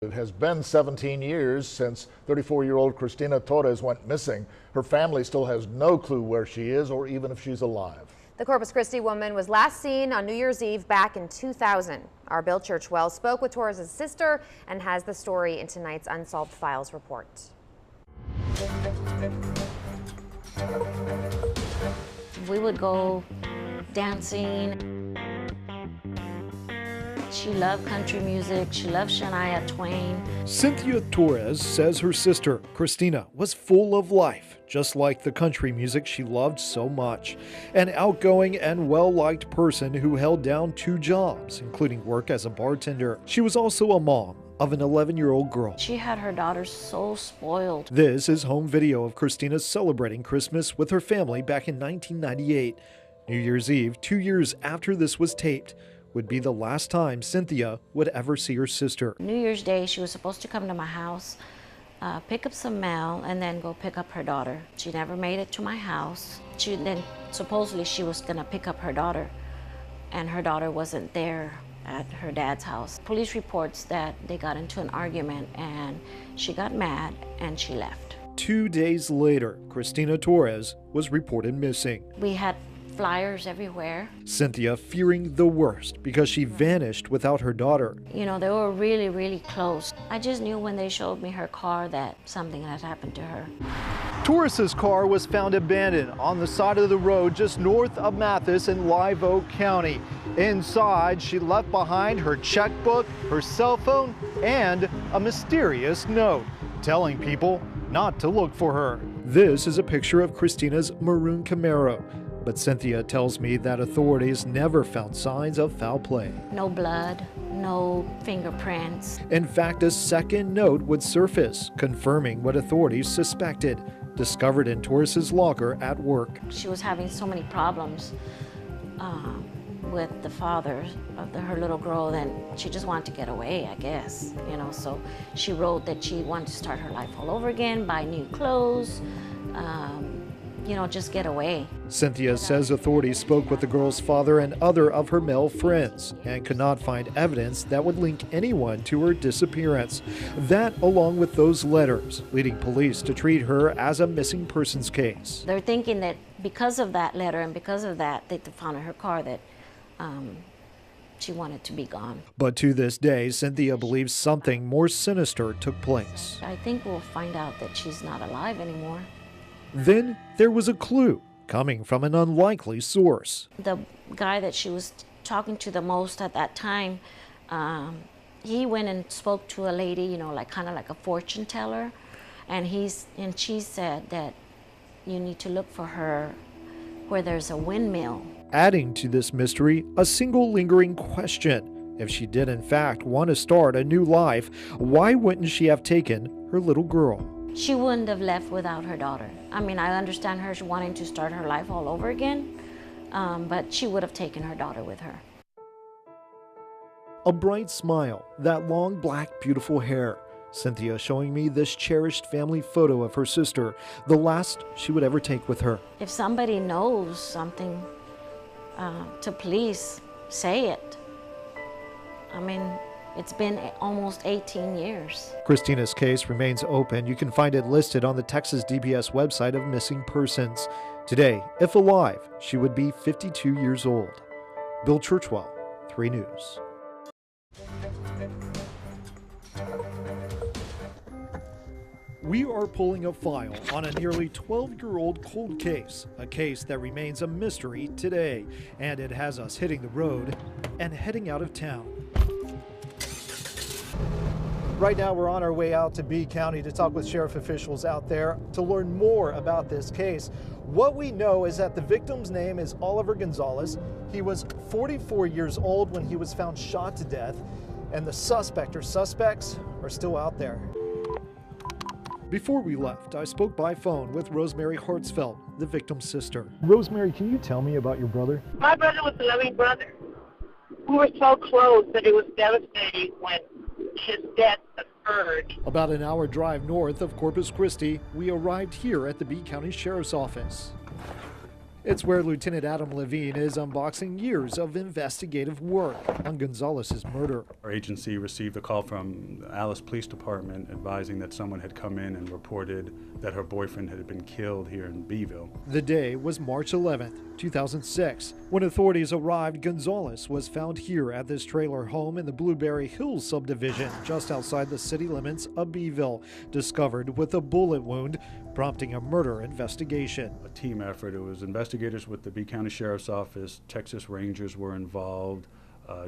It has been 17 years since 34-year-old Cristina Torres went missing. Her family still has no clue where she is or even if she's alive. The Corpus Christi woman was last seen on New Year's Eve back in 2000. Our Bill Churchwell spoke with Torres' sister and has the story in tonight's Unsolved Files report. We would go dancing. She loved country music. She loved Shania Twain. Cynthia Torres says her sister, Cristina, was full of life, just like the country music she loved so much. An outgoing and well-liked person who held down 2 jobs, including work as a bartender. She was also a mom of an 11-year-old girl. She had her daughter so spoiled. This is home video of Cristina celebrating Christmas with her family back in 1998. New Year's Eve, 2 years after this was taped, would be the last time Cynthia would ever see her sister. New Year's Day, she was supposed to come to my house, pick up some mail, and then go pick up her daughter. She never made it to my house. Supposedly she was gonna pick up her daughter, and her daughter wasn't there at her dad's house. Police reports that they got into an argument and she got mad and she left. 2 days later, Cristina Torres was reported missing. We had flyers everywhere. Cynthia fearing the worst because she vanished without her daughter. You know, they were really, really close. I just knew when they showed me her car that something had happened to her. Torres' car was found abandoned on the side of the road just north of Mathis in Live Oak County. Inside, she left behind her checkbook, her cell phone, and a mysterious note telling people not to look for her. This is a picture of Cristina's maroon Camaro. But Cynthia tells me that authorities never found signs of foul play. No blood, no fingerprints. In fact, a second note would surface, confirming what authorities suspected, discovered in Torres' locker at work. She was having so many problems with the father of her little girl, and she just wanted to get away, I guess. You know, so she wrote that she wanted to start her life all over again, buy new clothes, you know, just get away. Cynthia says authorities spoke with the girl's father and other of her male friends and could not find evidence that would link anyone to her disappearance. That, along with those letters, leading police to treat her as a missing persons case. They're thinking that because of that letter and because of that, they found in her car that she wanted to be gone. But to this day, Cynthia believes something more sinister took place. I think we'll find out that she's not alive anymore. Then there was a clue coming from an unlikely source. The guy that she was talking to the most at that time, he went and spoke to a lady, you know, like kind of like a fortune teller, and she said that you need to look for her where there's a windmill. Adding to this mystery, a single lingering question. If she did in fact want to start a new life, why wouldn't she have taken her little girl? She wouldn't have left without her daughter. I mean, I understand her wanting to start her life all over again, but she would have taken her daughter with her. A bright smile, that long black beautiful hair. Cynthia showing me this cherished family photo of her sister, the last she would ever take with her. If somebody knows something, to please say it. I mean, it's been almost 18 years. Cristina's case remains open. You can find it listed on the Texas DPS website of missing persons. Today, if alive, she would be 52 years old. Bill Churchwell, 3 News. We are pulling a file on a nearly 12-year-old cold case, a case that remains a mystery today, and it has us hitting the road and heading out of town. Right now, we're on our way out to B County to talk with sheriff officials out there to learn more about this case. What we know is that the victim's name is Oliver Gonzalez. He was 44 years old when he was found shot to death, and the suspect or suspects are still out there. Before we left, I spoke by phone with Rosemary Hartsfeld, the victim's sister. Rosemary, can you tell me about your brother? My brother was a loving brother. We were so close that it was devastating when his death occurred. About an hour drive north of Corpus Christi, we arrived here at the B County Sheriff's Office. It's where Lieutenant Adam Levine is unboxing years of investigative work on Gonzalez's murder. Our agency received a call from the Alice Police Department advising that someone had come in and reported that her boyfriend had been killed here in Beeville. The day was March 11th, 2006. When authorities arrived, Gonzalez was found here at this trailer home in the Blueberry Hills subdivision, just outside the city limits of Beeville, discovered with a bullet wound, prompting a murder investigation. A team effort. It was investigators with the B County Sheriff's Office, Texas Rangers were involved,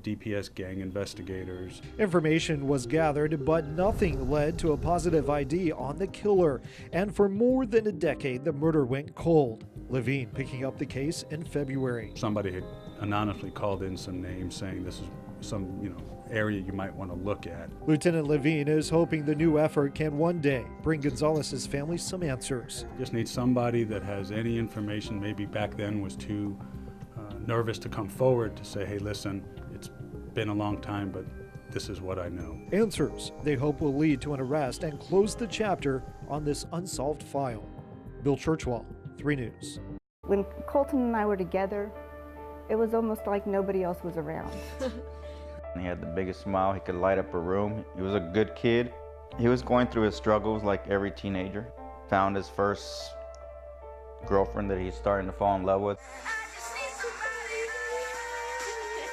DPS gang investigators. Information was gathered, but nothing led to a positive ID on the killer. And for more than a decade, the murder went cold. Levine picking up the case in February. Somebody had anonymously called in some names saying this is some, area you might want to look at. Lieutenant Levine is hoping the new effort can one day bring Gonzalez's family some answers. Just need somebody that has any information, maybe back then was too nervous to come forward to say, hey, listen, it's been a long time, but this is what I know. Answers they hope will lead to an arrest and close the chapter on this unsolved file. Bill Churchwell, 3 News. When Colton and I were together, it was almost like nobody else was around. He had the biggest smile. He could light up a room. He was a good kid. He was going through his struggles like every teenager. Found his first girlfriend that he's starting to fall in love with.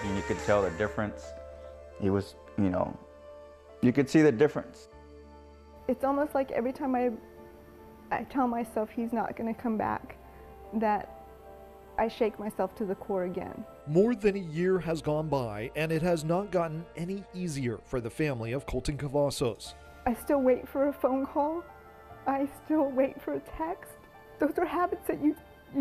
And you could tell the difference. He was, you could see the difference. It's almost like every time I tell myself he's not going to come back, that I shake myself to the core again. More than a year has gone by, and it has not gotten any easier for the family of Colton Cavazos. I still wait for a phone call. I still wait for a text. Those are habits that you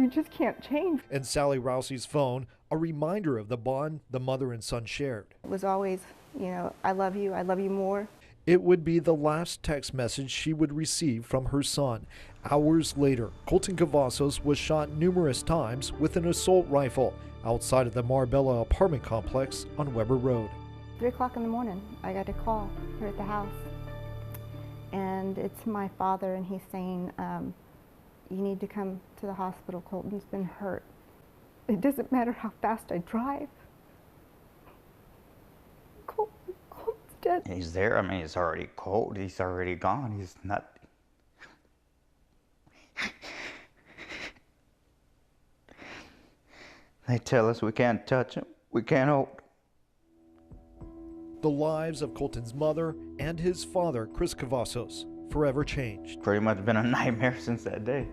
just can't change. And Sally Rousey's phone, a reminder of the bond the mother and son shared. It was always, I love you more. It would be the last text message she would receive from her son. Hours later, Colton Cavazos was shot numerous times with an assault rifle outside of the Marbella apartment complex on Weber Road. 3 o'clock in the morning, I got a call here at the house. And it's my father, and he's saying, you need to come to the hospital. Colton's been hurt. It doesn't matter how fast I drive. Colton's dead. He's there. I mean, it's already cold. He's already gone. He's not. They tell us we can't touch him. We can't hold. The lives of Colton's mother and his father, Chris Cavazos, forever changed. Pretty much been a nightmare since that day.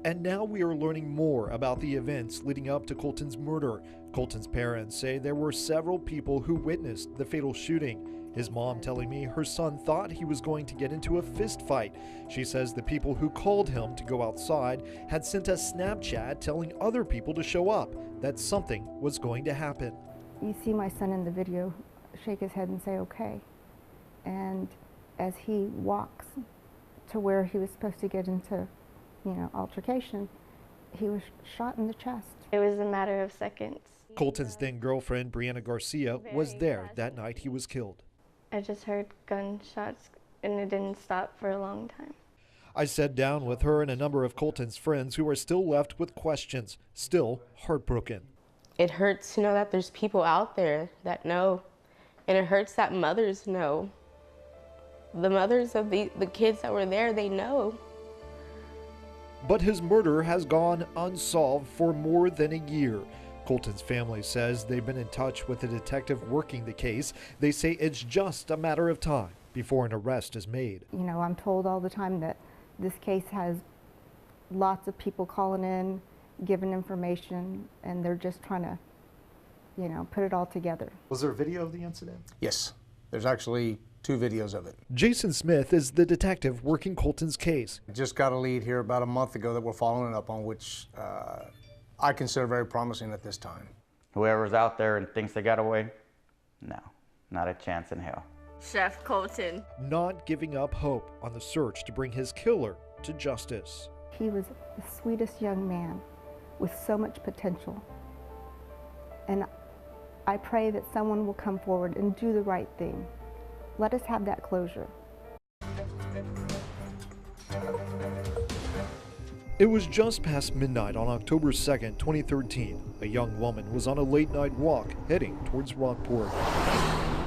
And now we are learning more about the events leading up to Colton's murder. Colton's parents say there were several people who witnessed the fatal shooting. His mom telling me her son thought he was going to get into a fist fight. She says the people who called him to go outside had sent a Snapchat telling other people to show up, that something was going to happen. You see my son in the video shake his head and say, okay. And as he walks to where he was supposed to get into, altercation, he was shot in the chest. It was a matter of seconds. Colton's then girlfriend, Brianna Garcia, was there that night he was killed. I just heard gunshots and it didn't stop for a long time. I sat down with her and a number of Colton's friends who are still left with questions, still heartbroken. It hurts to know that there's people out there that know, and it hurts that mothers know. The mothers of the kids that were there, they know. But his murder has gone unsolved for more than a year. Colton's family says they've been in touch with the detective working the case. They say it's just a matter of time before an arrest is made. I'm told all the time that this case has lots of people calling in, giving information, and they're just trying to, put it all together. Was there a video of the incident? Yes, there's actually 2 videos of it. Jason Smith is the detective working Colton's case. Just got a lead here about a month ago that we're following up on, which I consider very promising at this time. Whoever's out there and thinks they got away, no, not a chance in hell. Chef Colton. Not giving up hope on the search to bring his killer to justice. He was the sweetest young man with so much potential. And I pray that someone will come forward and do the right thing. Let us have that closure. It was just past midnight on October 2nd, 2013. A young woman was on a late-night walk heading towards Rockport.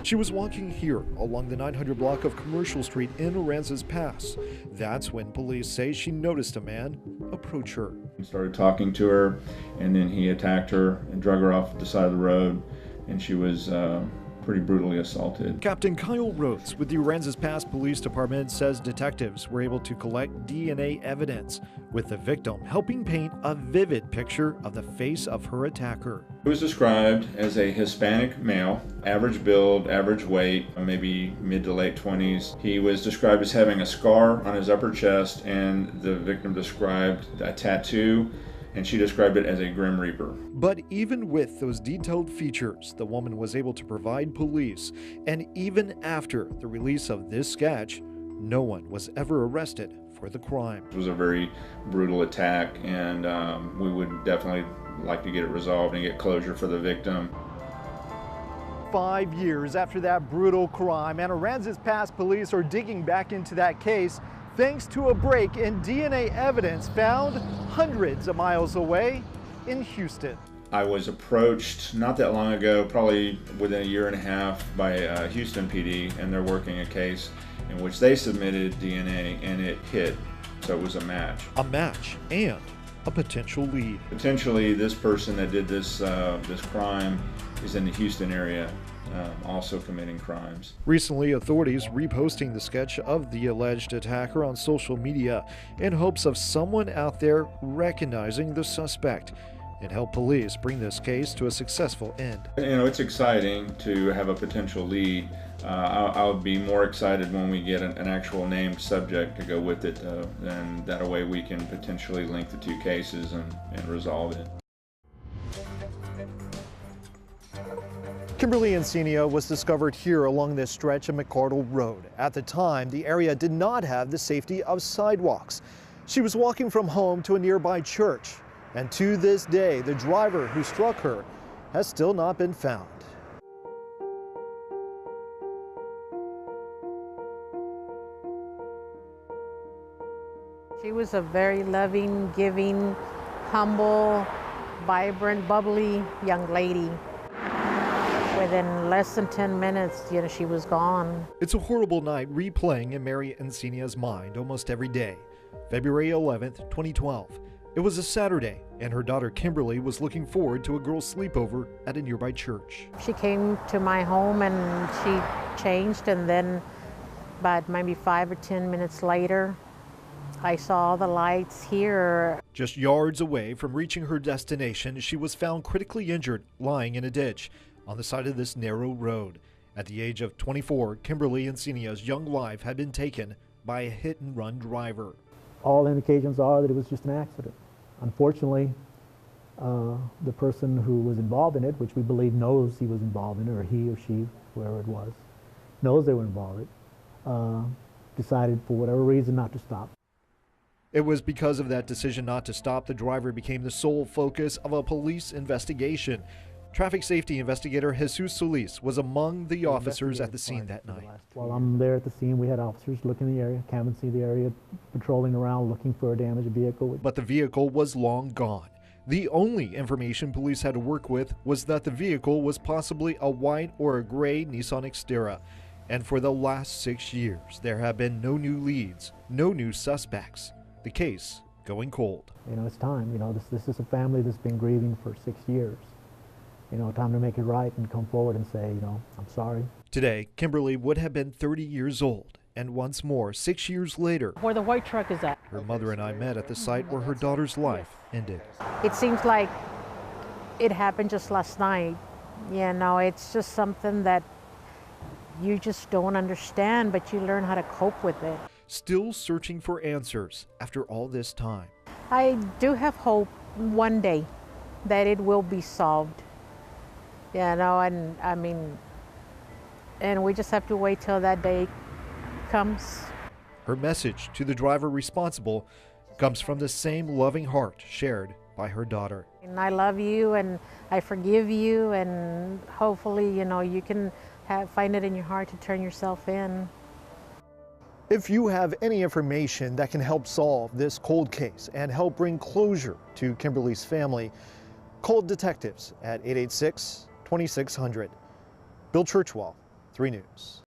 She was walking here along the 900 block of Commercial Street in Aransas Pass. That's when police say she noticed a man approach her. He started talking to her, and then he attacked her and drug her off the side of the road, and she was pretty brutally assaulted. Captain Kyle Rhodes with the Aransas Pass Police Department says detectives were able to collect DNA evidence, with the victim helping paint a vivid picture of the face of her attacker. He was described as a Hispanic male, average build, average weight, maybe mid to late 20s. He was described as having a scar on his upper chest, and the victim described a tattoo, and she described it as a Grim Reaper. But even with those detailed features, the woman was able to provide police, and even after the release of this sketch, no one was ever arrested for the crime. It was a very brutal attack, and we would definitely like to get it resolved and get closure for the victim. 5 years after that brutal crime, and Aransas Pass police are digging back into that case thanks to a break in DNA evidence found hundreds of miles away in Houston. I was approached not that long ago, probably within a year and a half, by Houston PD, and they're working a case in which they submitted DNA and it hit, so it was a match. A match and a potential lead. Potentially this person that did this crime is in the Houston area, also committing crimes. Recently, authorities reposting the sketch of the alleged attacker on social media in hopes of someone out there recognizing the suspect and help police bring this case to a successful end. You know, it's exciting to have a potential lead. I'll be more excited when we get an actual named subject to go with it, and that way we can potentially link the two cases and resolve it. Kimberly Encina was discovered here along this stretch of McCardle Road. At the time, the area did not have the safety of sidewalks. She was walking from home to a nearby church, and to this day, the driver who struck her has still not been found. She was a very loving, giving, humble, vibrant, bubbly young lady. Within less than 10 minutes, she was gone. It's a horrible night replaying in Mary Encina's mind almost every day. February 11th, 2012. It was a Saturday, and her daughter Kimberly was looking forward to a girls' sleepover at a nearby church. She came to my home and she changed, and then about maybe 5 or 10 minutes later, I saw the lights here. Just yards away from reaching her destination, she was found critically injured, lying in a ditch on the side of this narrow road. At the age of 24, Kimberly Encina's young life had been taken by a hit-and-run driver. All indications are that it was just an accident. Unfortunately, the person who was involved in it, which we believe knows he was involved in it, or he or she, whoever it was, knows they were involved in it, decided for whatever reason not to stop. It was because of that decision not to stop, the driver became the sole focus of a police investigation. Traffic safety investigator Jesus Solis was among the officers at the scene that night. While I'm there at the scene, we had officers looking in the area, canvassing the area, patrolling around, looking for a damaged vehicle. But the vehicle was long gone. The only information police had to work with was that the vehicle was possibly a white or a gray Nissan Xterra. And for the last 6 years, there have been no new leads, no new suspects. The case going cold. It's time. This is a family that's been grieving for 6 years. Time to make it right and come forward and say, I'm sorry. Today, Kimberly would have been 30 years old, and once more, 6 years later, Where the white truck is at. her mother and I met at the site where her daughter's life ended. It seems like it happened just last night. It's just something that you just don't understand, but you learn how to cope with it. Still searching for answers after all this time. I do have hope one day that it will be solved. And we just have to wait till that day comes. Her message to the driver responsible comes from the same loving heart shared by her daughter. And I love you and I forgive you, and hopefully, you can find it in your heart to turn yourself in. If you have any information that can help solve this cold case and help bring closure to Kimberly's family, call detectives at 886-2600. Bill Churchwell, 3 News.